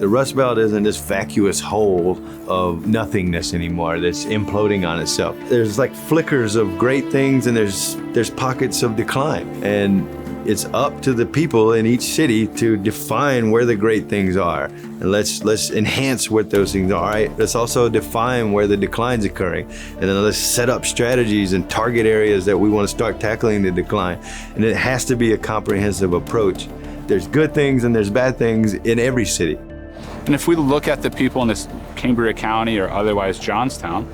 The Rust Belt isn't this vacuous hole of nothingness anymore that's imploding on itself. There's like flickers of great things, and there's pockets of decline. And it's up to the people in each city to define where the great things are. And let's enhance what those things are, right? Let's also define where the decline's occurring. And then let's set up strategies and target areas that we want to start tackling the decline. And it has to be a comprehensive approach. There's good things and there's bad things in every city. And if we look at the people in this Cambria County or otherwise Johnstown,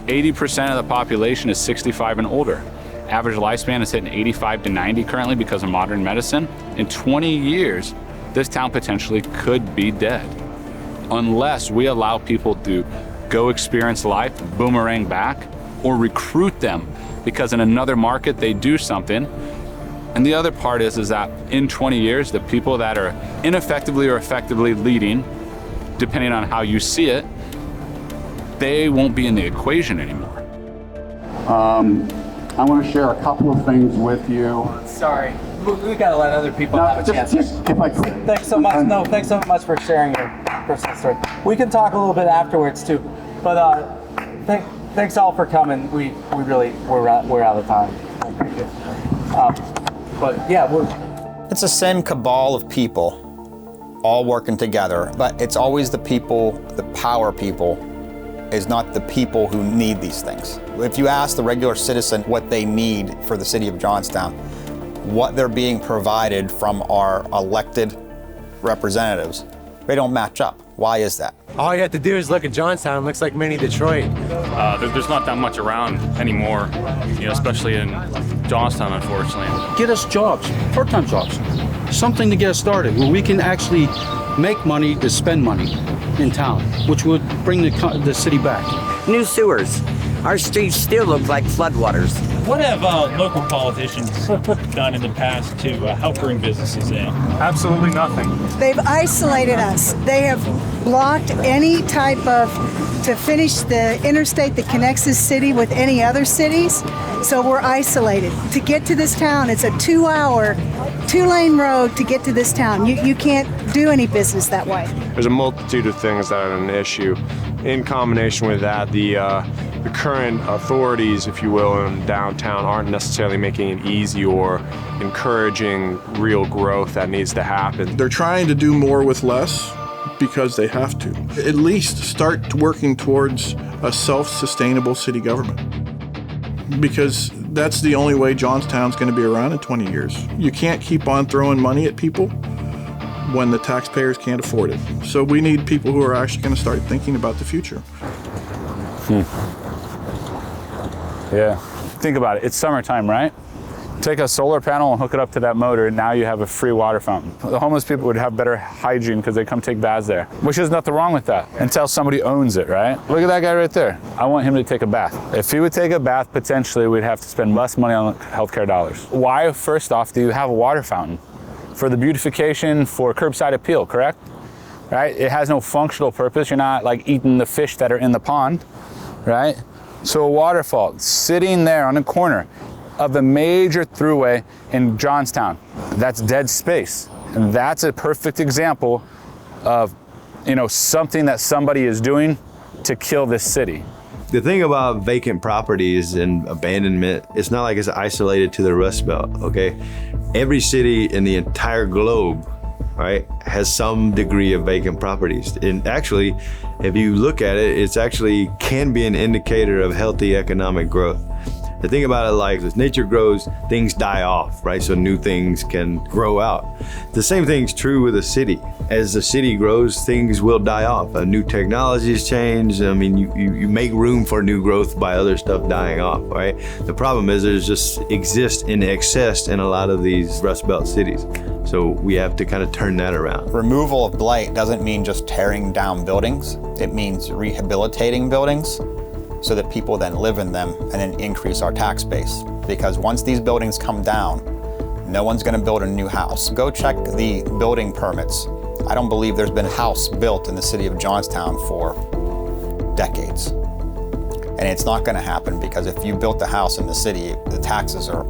80% of the population is 65 and older. Average lifespan is hitting 85 to 90 currently because of modern medicine. In 20 years, this town potentially could be dead unless we allow people to go experience life, boomerang back, or recruit them because in another market they do something. And the other part is that in 20 years, the people that are ineffectively or effectively leading, depending on how you see it, they won't be in the equation anymore. I want to share a couple of things with you. Sorry, we gotta let other people have a chance. Just if I could. Thanks so much. No, thanks so much for sharing your personal story. We can talk a little bit afterwards too, but thanks all for coming. We're out of time. Thank you. But yeah, it's the same cabal of people all working together, but it's always the people, the power people, is not the people who need these things. If you ask the regular citizen what they need for the city of Johnstown, what they're being provided from our elected representatives, they don't match up. Why is that? All you have to do is look at Johnstown. It looks like mini Detroit. There's not that much around anymore, especially in Johnstown, unfortunately. Get us jobs, part-time jobs, something to get us started where we can actually make money to spend money in town, which would bring the city back. New sewers. Our streets still look like floodwaters. What have local politicians done in the past to help bring businesses in? Absolutely nothing. They've isolated us. They have blocked any type of, to finish the interstate that connects this city with any other cities. So we're isolated. To get to this town, it's a 2-hour, 2-lane road to get to this town. You can't do any business that way. There's a multitude of things that are an issue. In combination with that, the current authorities, if you will, in downtown aren't necessarily making it easy or encouraging real growth that needs to happen. They're trying to do more with less because they have to. At least start working towards a self-sustainable city government, because that's the only way Johnstown's going to be around in 20 years. You can't keep on throwing money at people when the taxpayers can't afford it. So we need people who are actually going to start thinking about the future. Yeah, think about it. It's summertime, right? Take a solar panel and hook it up to that motor, and now you have a free water fountain. The homeless people would have better hygiene because they come take baths there, which is nothing wrong with that until somebody owns it, right? Look at that guy right there. I want him to take a bath. If he would take a bath, potentially we'd have to spend less money on healthcare dollars. Why, first off, do you have a water fountain? For the beautification, for curbside appeal, correct? Right? It has no functional purpose. You're not like eating the fish that are in the pond, right? So a waterfall sitting there on a corner of a major throughway in Johnstown, that's dead space. And that's a perfect example of, something that somebody is doing to kill this city. The thing about vacant properties and abandonment, it's not like it's isolated to the Rust Belt, okay? Every city in the entire globe, right, has some degree of vacant properties. And actually, if you look at it, it's actually can be an indicator of healthy economic growth. The thing about it, like, as nature grows, things die off, right? So new things can grow out. The same thing's true with a city. As the city grows, things will die off. New technologies change. I mean, you make room for new growth by other stuff dying off, right? The problem is there's just exist in excess in a lot of these Rust Belt cities. So we have to kind of turn that around. Removal of blight doesn't mean just tearing down buildings. It means rehabilitating buildings so that people then live in them and then increase our tax base. Because once these buildings come down, no one's gonna build a new house. Go check the building permits. I don't believe there's been a house built in the city of Johnstown for decades. And it's not gonna happen because if you built a house in the city, the taxes are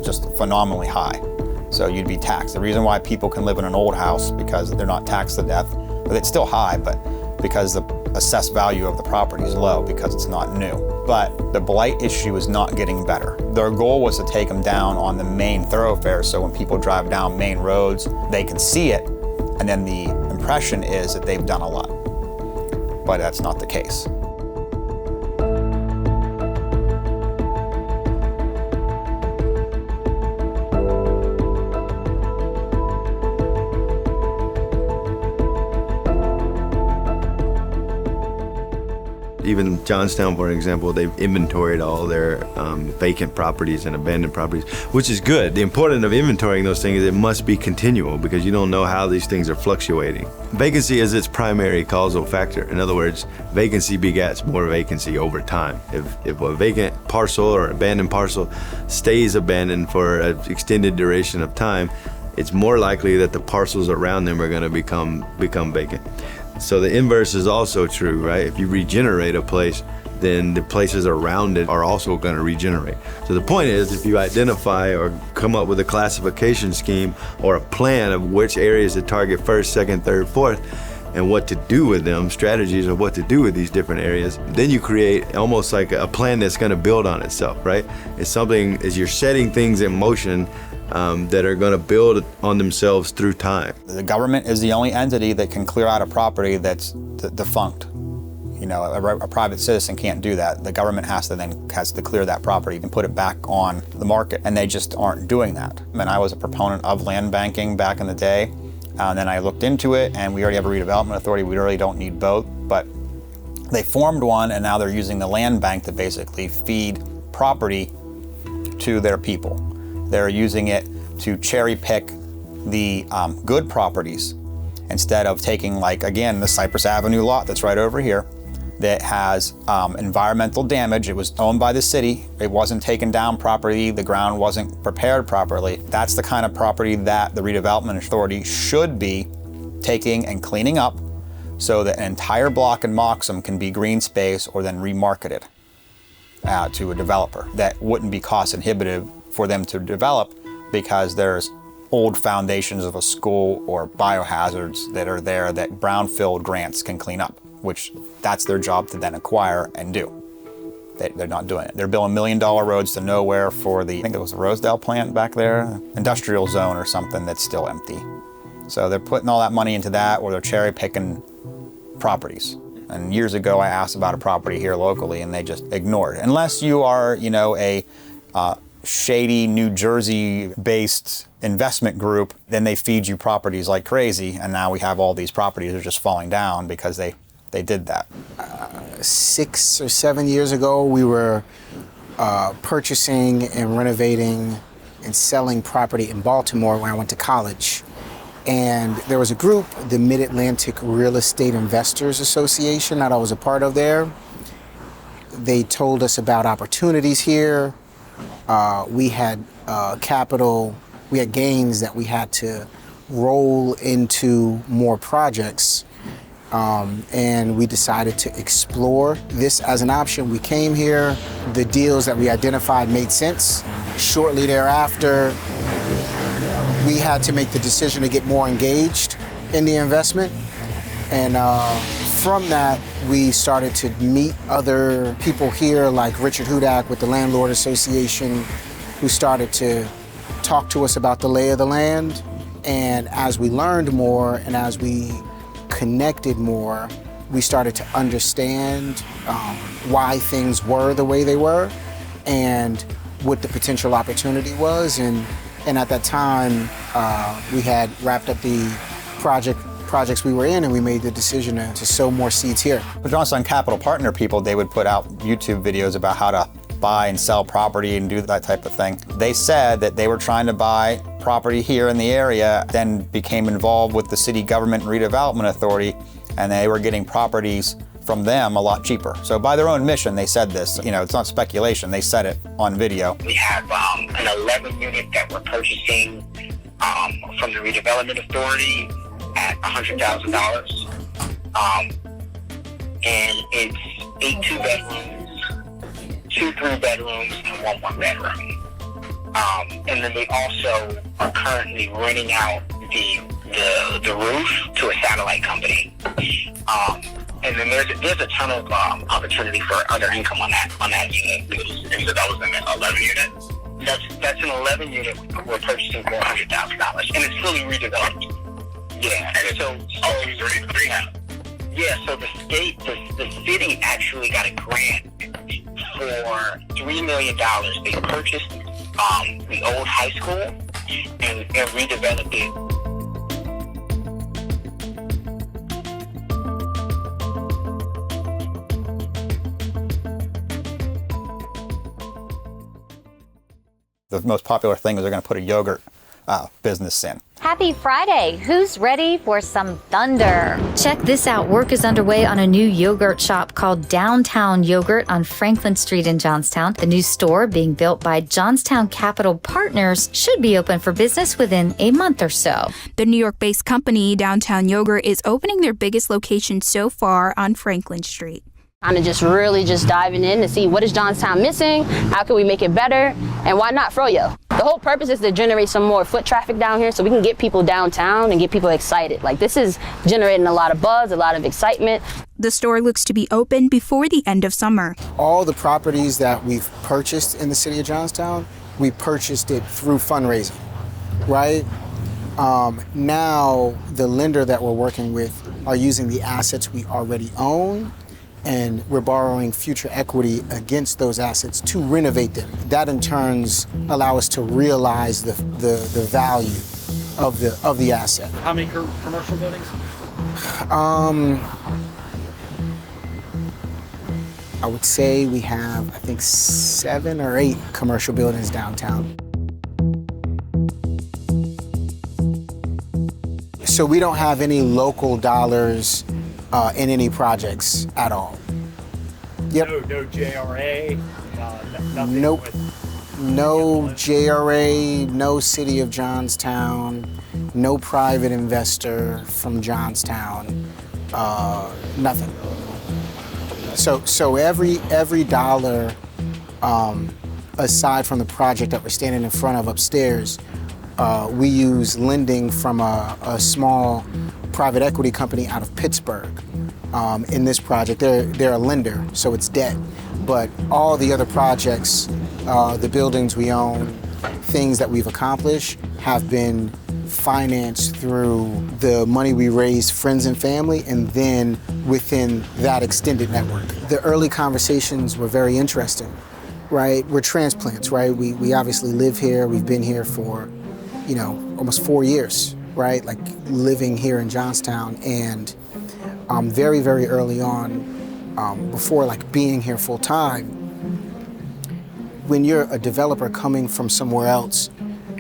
just phenomenally high. So you'd be taxed. The reason why people can live in an old house because they're not taxed to death, It's still high, but because the assessed value of the property is low because it's not new. But the blight issue is not getting better. Their goal was to take them down on the main thoroughfare, so when people drive down main roads, they can see it, and then the impression is that they've done a lot. But that's not the case. Even Johnstown, for example, they've inventoried all their vacant properties and abandoned properties, which is good. The importance of inventorying those things is it must be continual because you don't know how these things are fluctuating. Vacancy is its primary causal factor. In other words, vacancy begets more vacancy over time. If a vacant parcel or abandoned parcel stays abandoned for an extended duration of time, it's more likely that the parcels around them are going to become vacant. So the inverse is also true, right? If you regenerate a place, then the places around it are also going to regenerate. So the point is, if you identify or come up with a classification scheme or a plan of which areas to target first, second, third, fourth, and what to do with them, strategies of what to do with these different areas, then you create almost like a plan that's going to build on itself, right? It's something, as you're setting things in motion that are going to build on themselves through time. The government is the only entity that can clear out a property that's defunct. You know, a private citizen can't do that. The government has to clear that property and put it back on the market, and they just aren't doing that. And I was a proponent of land banking back in the day, and then I looked into it, and we already have a redevelopment authority. We really don't need both, but they formed one, and now they're using the land bank to basically feed property to their people. They're using it to cherry pick the good properties instead of taking, like, again, the Cypress Avenue lot that's right over here that has environmental damage. It was owned by the city. It wasn't taken down properly. The ground wasn't prepared properly. That's the kind of property that the redevelopment authority should be taking and cleaning up so that an entire block in Moxham can be green space or then remarketed to a developer. That wouldn't be cost inhibitive for them to develop because there's old foundations of a school or biohazards that are there that brownfield grants can clean up, which that's their job to then acquire and do. They're not doing it. They're building $1 million roads to nowhere for I think there was a Rosedale plant back there, industrial zone or something that's still empty. So they're putting all that money into that, or they're cherry picking properties. And years ago I asked about a property here locally and they just ignored it. Unless you are, you know, a shady New Jersey-based investment group, then they feed you properties like crazy, and now we have all these properties that are just falling down because they did that. 6 or 7 years ago, we were purchasing and renovating and selling property in Baltimore when I went to college. And there was a group, the Mid-Atlantic Real Estate Investors Association, that I was a part of there. They told us about opportunities here. We had capital, we had gains that we had to roll into more projects. And we decided to explore this as an option. We came here, the deals that we identified made sense. Shortly thereafter, we had to make the decision to get more engaged in the investment. And from that, we started to meet other people here like Richard Hudak with the Landlord Association, who started to talk to us about the lay of the land. And as we learned more and as we connected more, we started to understand why things were the way they were and what the potential opportunity was. And at that time, we had wrapped up the projects we were in, and we made the decision to sow more seeds here. The Johnstown Capital Partner people, they would put out YouTube videos about how to buy and sell property and do that type of thing. They said that they were trying to buy property here in the area, then became involved with the city government redevelopment authority, and they were getting properties from them a lot cheaper. So by their own admission, they said this. You know, it's not speculation. They said it on video. We have an 11 unit that we're purchasing from the redevelopment authority at $100,000. And it's 8 2-bedrooms, 2 3-bedrooms, and 1 1-bedroom. And then they also are currently renting out the the roof to a satellite company. And then there's a ton of opportunity for other income on that unit. And so that was an 11 unit. That's an 11 unit. We're purchasing $400,000, and it's fully redeveloped. Yeah. And so so the city actually got a grant for $3 million. They purchased the old high school and redeveloped it. The most popular thing is they're going to put a yogurt business in. Happy Friday! Who's ready for some thunder? Check this out. Work is underway on a new yogurt shop called Downtown Yogurt on Franklin Street in Johnstown. The new store, being built by Johnstown Capital Partners, should be open for business within a month or so. The New York-based company Downtown Yogurt is opening their biggest location so far on Franklin Street. Kind of just diving in to see what is Johnstown missing, how can we make it better, and why not Froyo? The whole purpose is to generate some more foot traffic down here so we can get people downtown and get people excited. Like, this is generating a lot of buzz, a lot of excitement. The store looks to be open before the end of summer. All the properties that we've purchased in the city of Johnstown, we purchased it through fundraising, right? Now the lender that we're working with are using the assets we already own, and we're borrowing future equity against those assets to renovate them. That in turns allow us to realize the value of the asset. How many commercial buildings? I would say we have, I think, 7 or 8 commercial buildings downtown. So we don't have any local dollars in any projects at all. Yep. No JRA, nothing. Nope. No JRA, no City of Johnstown, no private investor from Johnstown, nothing. So every dollar, aside from the project that we're standing in front of upstairs, we use lending from a small private equity company out of Pittsburgh. In this project, they're a lender, so it's debt. But all the other projects, the buildings we own, things that we've accomplished have been financed through the money we raised, friends and family, and then within that extended network. The early conversations were very interesting, right? We're transplants, right? We obviously live here. We've been here for, almost 4 years, right? Like living here in Johnstown. And very, very early on, before like being here full time, when you're a developer coming from somewhere else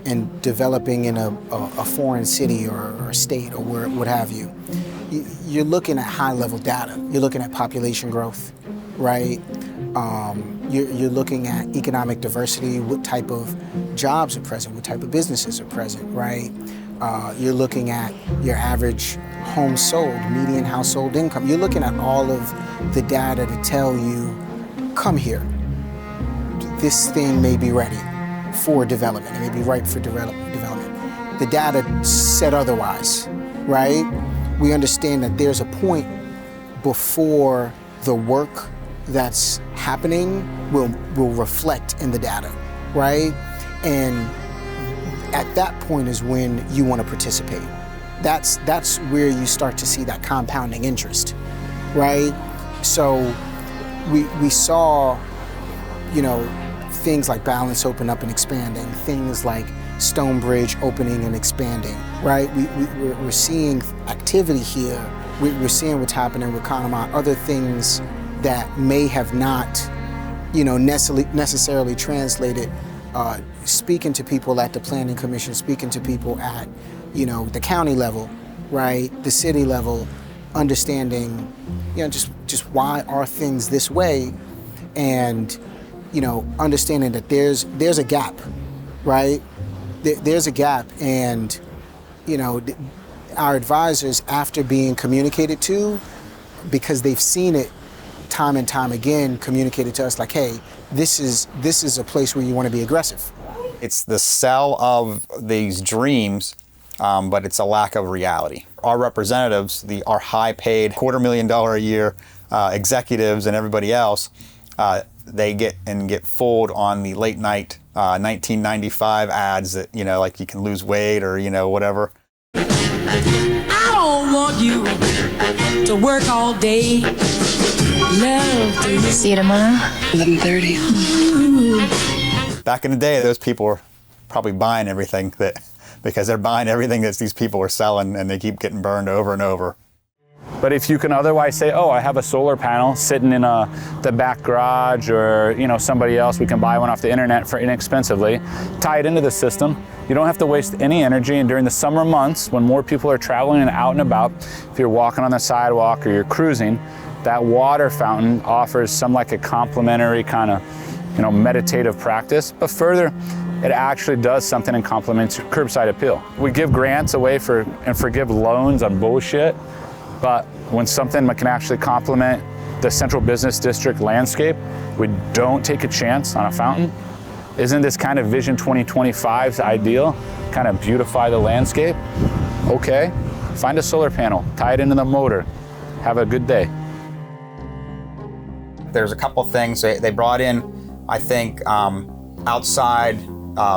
and developing in a foreign city or state or what have you, you're looking at high level data. You're looking at population growth, right? You're looking at economic diversity, what type of jobs are present, what type of businesses are present, right? You're looking at your average home sold, median household income. You're looking at all of the data to tell you, come here. This thing may be ready for development. It may be ripe for development. The data said otherwise, right? We understand that there's a point before the work that's happening will reflect in the data, right? And at that point is when you want to participate. That's where you start to see that compounding interest, right? So we saw, things like Balance open up and expanding, things like Stonebridge opening and expanding, right? We're seeing activity here. We're seeing what's happening with Connemara, other things that may have not, necessarily translated. Speaking to people at the Planning Commission, speaking to people at, the county level, right, the city level, understanding, just why are things this way, and, understanding that there's a gap, right? There's a gap, and, our advisors, after being communicated to, because they've seen it time and time again, communicated to us like, hey, this is a place where you want to be aggressive. It's the sell of these dreams but it's a lack of reality. Our representatives, our high-paid $250,000 a year executives and everybody else, they get fooled on the late night 1995 ads that, like you can lose weight or, whatever. I don't want you to work all day. Love to see you tomorrow, 11:30. Back in the day, those people were probably buying everything because they're buying everything that these people are selling, and they keep getting burned over and over. But if you can otherwise say, oh, I have a solar panel sitting in the back garage, or somebody else, we can buy one off the internet for inexpensively, tie it into the system. You don't have to waste any energy. And during the summer months, when more people are traveling and out and about, if you're walking on the sidewalk or you're cruising, that water fountain offers some like a complimentary kind of meditative practice. But further, it actually does something and complements curbside appeal. We give grants away and forgive loans on bullshit. But when something can actually complement the central business district landscape, we don't take a chance on a fountain. Isn't this kind of Vision 2025's ideal? Kind of beautify the landscape? Okay, find a solar panel, tie it into the motor. Have a good day. There's a couple things they brought in, I think, outside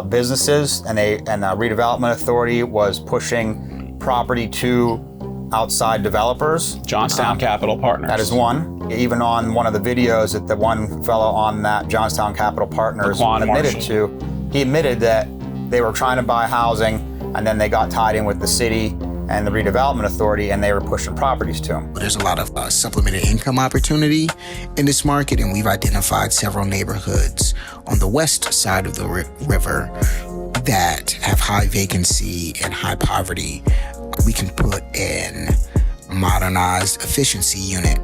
businesses, and the redevelopment authority was pushing property to outside developers. Johnstown Capital Partners. That is one. Even on one of the videos that the one fellow on that Johnstown Capital Partners he admitted that they were trying to buy housing, and then they got tied in with the city and the redevelopment authority, and they were pushing properties to them. There's a lot of supplemented income opportunity in this market, and we've identified several neighborhoods on the west side of the river that have high vacancy and high poverty. We can put in a modernized efficiency unit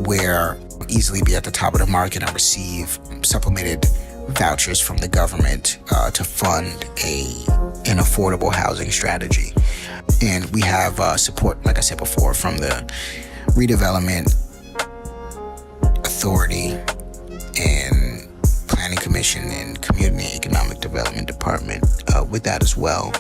where we'll easily be at the top of the market and receive supplemented vouchers from the government to fund an affordable housing strategy. And we have support, like I said before, from the redevelopment authority and planning commission and community and economic development department with that as well.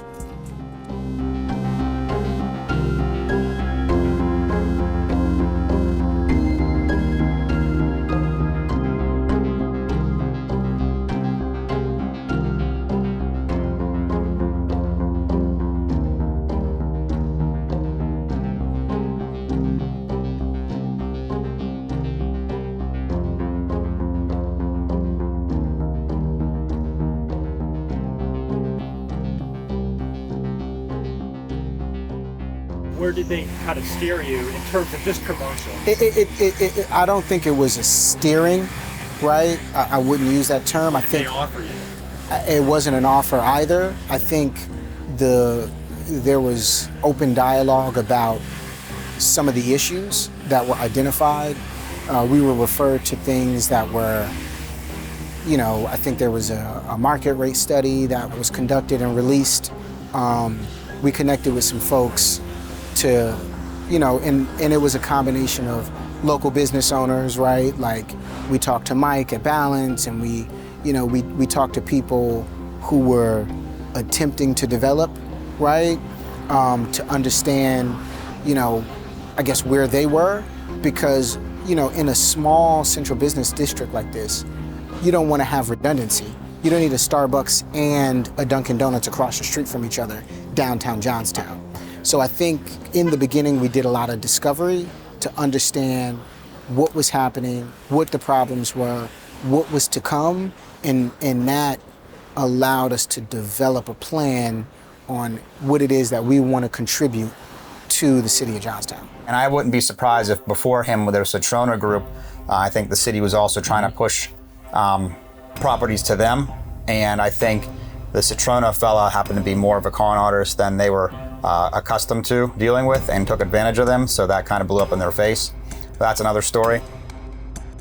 Where did they kind of steer you in terms of this commercial? I don't think it was a steering, right? I wouldn't use that term. I think they offer you. It wasn't an offer either. I think there was open dialogue about some of the issues that were identified. We were referred to things that were, I think there was a market rate study that was conducted and released. We connected with some folks to, and it was a combination of local business owners, right? Like we talked to Mike at Balance, and we talked to people who were attempting to develop, right? To understand, I guess where they were, because, in a small central business district like this, you don't want to have redundancy. You don't need a Starbucks and a Dunkin' Donuts across the street from each other, downtown Johnstown. So I think in the beginning we did a lot of discovery to understand what was happening, what the problems were, what was to come, and that allowed us to develop a plan on what it is that we want to contribute to the city of Johnstown. And I wouldn't be surprised if before him, there was a Trona group, I think the city was also trying to push properties to them. And I think the Citrona fella happened to be more of a con artist than they were accustomed to dealing with, and took advantage of them. So that kind of blew up in their face. But that's another story.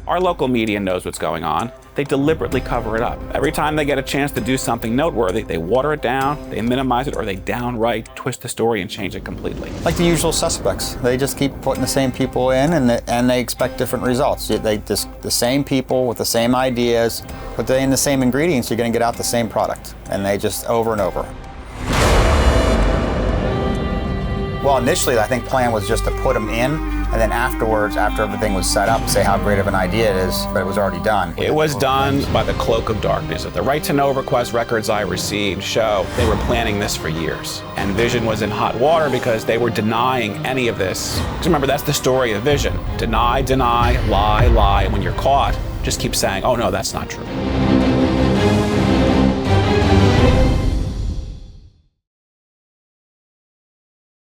Our local media knows what's going on. They deliberately cover it up. Every time they get a chance to do something noteworthy, they water it down, they minimize it, or they downright twist the story and change it completely. Like the usual suspects. They just keep putting the same people in, and they expect different results. The same people with the same ideas, put in the same ingredients, you're going to get out the same product. And they just over and over. Well, initially, I think plan was just to put them in, and then afterwards, after everything was set up, say how great of an idea it is, but it was already done. It was done by the cloak of darkness. The right to know request records I received show they were planning this for years. And Vision was in hot water because they were denying any of this. Because remember, that's the story of Vision. Deny, deny, lie, lie. And when you're caught, just keep saying, oh no, that's not true.